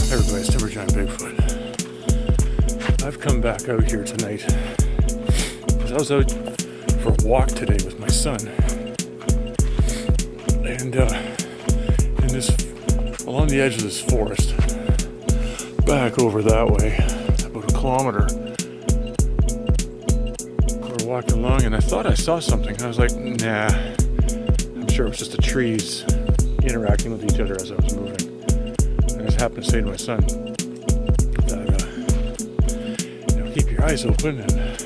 Hey everybody, it's Timbergiantbigfoot. I've come back out here tonight because I was out for a walk today with my son, and along the edge of this forest, back over that way, about a kilometer. We're walking along, and I thought I saw something. I was like, nah, I'm sure it was just the trees interacting with each other as I was moving. I just happened to say to my son that, keep your eyes open and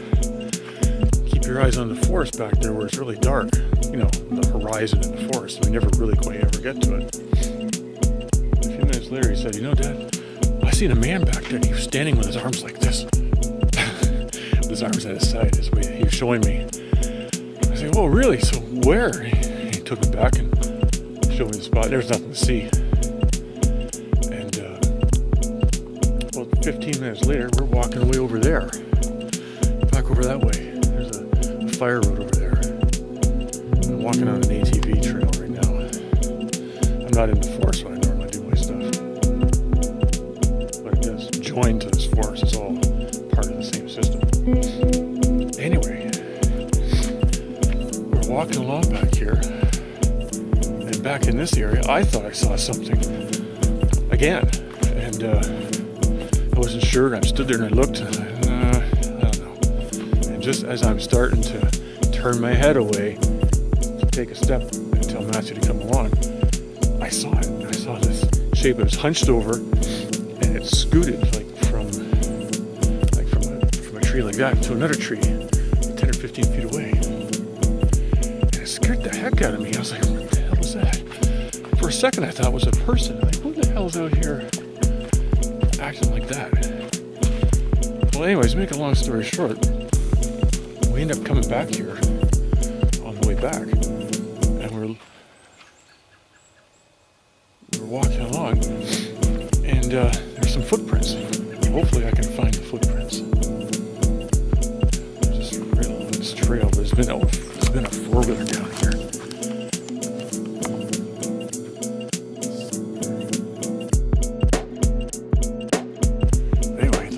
keep your eyes on the forest back there where it's really dark. The horizon in the forest. We never really quite ever get to it. A few minutes later, he said, Dad, I seen a man back there. He was standing with his arms like this. With his arms at his side, is what he was showing me. I said, oh, really? So where? He took me back and showed me the spot. There's nothing to see. 15 minutes later, we're walking away over there. Back over that way. There's a fire road over there. I'm walking on an ATV trail right now. I'm not in the forest when I normally do my stuff. But it does join to this forest. It's all part of the same system. Anyway, we're walking along back here. And back in this area, I thought I saw something again. And, I wasn't sure. I stood there and I looked. And I don't know. And just as I'm starting to turn my head away to take a step and tell Matthew to come along, I saw it. I saw this shape. It was hunched over, and it scooted from a tree like that to another tree, 10 or 15 feet away. And it scared the heck out of me. I was like, what the hell was that? For a second, I thought it was a person. Like, who the hell's out here acting like that? Well, anyways, to make a long story short, we end up coming back here on the way back, and we're walking along, and there's some footprints. Hopefully I can find the footprints. Just right along this trail. There's been a four-wheeler down here.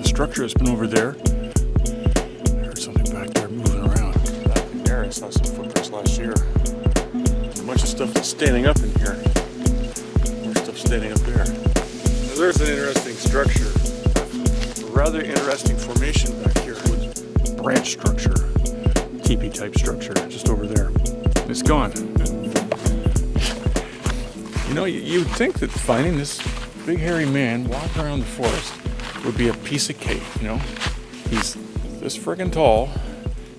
Structure has been over there. I heard something back there moving around. Back in there, I saw some footprints last year. There's a bunch of stuff that's standing up in here. More stuff standing up there. Now, there's an interesting structure. A rather interesting formation back here with branch structure. Teepee type structure just over there. It's gone. You'd think that finding this big hairy man walking around the forest would be a piece of cake, He's this friggin' tall.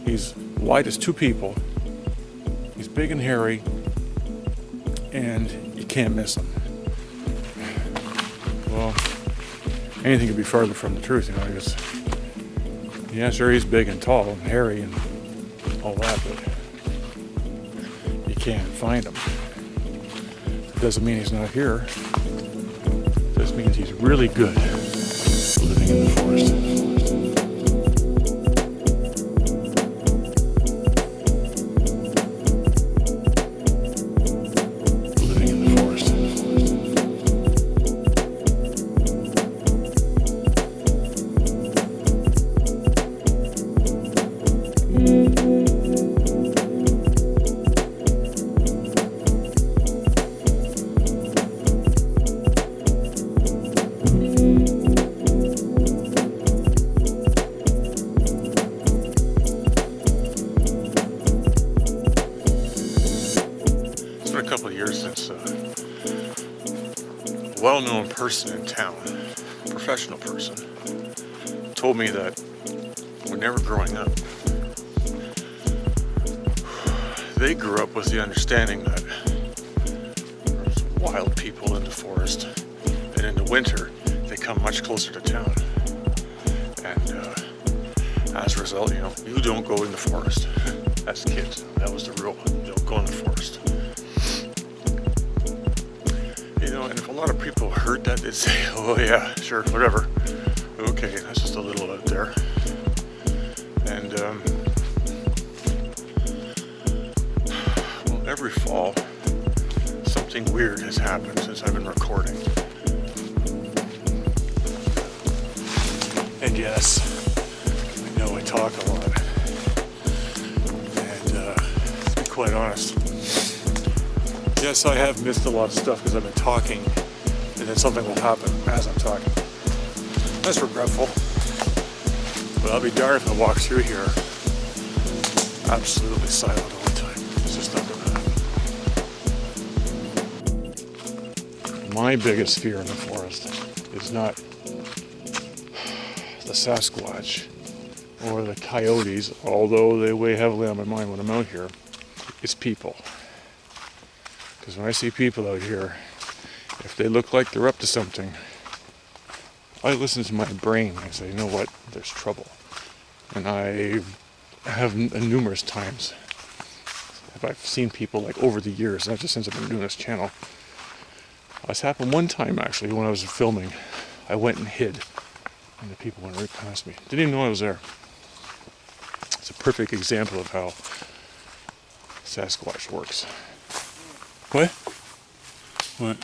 He's wide as two people. He's big and hairy, and you can't miss him. Well, anything could be farther from the truth, because yeah, sure, he's big and tall and hairy and all that, but you can't find him. It doesn't mean he's not here. It just means he's really good living in the forest. Living in the forest. well-known person in town, professional person, told me that when they were growing up, they grew up with the understanding that there's wild people in the forest, and in the winter they come much closer to town. And as a result, you don't go in the forest. As kids, that was the rule. You don't go in the forest. And if a lot of people heard that, they'd say, "Oh yeah, sure, whatever. Okay, that's just a little out there." And well, every fall, something weird has happened since I've been recording. And yes, I know I talk a lot. And to be quite honest, yes, I have missed a lot of stuff because I've been talking, and then something will happen as I'm talking. That's regretful. But I'll be darned if I walk through here absolutely silent all the time. It's just not gonna happen. My biggest fear in the forest is not the Sasquatch or the coyotes, although they weigh heavily on my mind when I'm out here. It's people. Because when I see people out here, if they look like they're up to something, I listen to my brain. I say, you know what, there's trouble. And I have numerous times, I've seen people like over the years, not just since I've been doing this channel. This happened one time actually when I was filming. I went and hid, and the people went right past me. Didn't even know I was there. It's a perfect example of how Sasquatch works. What? What?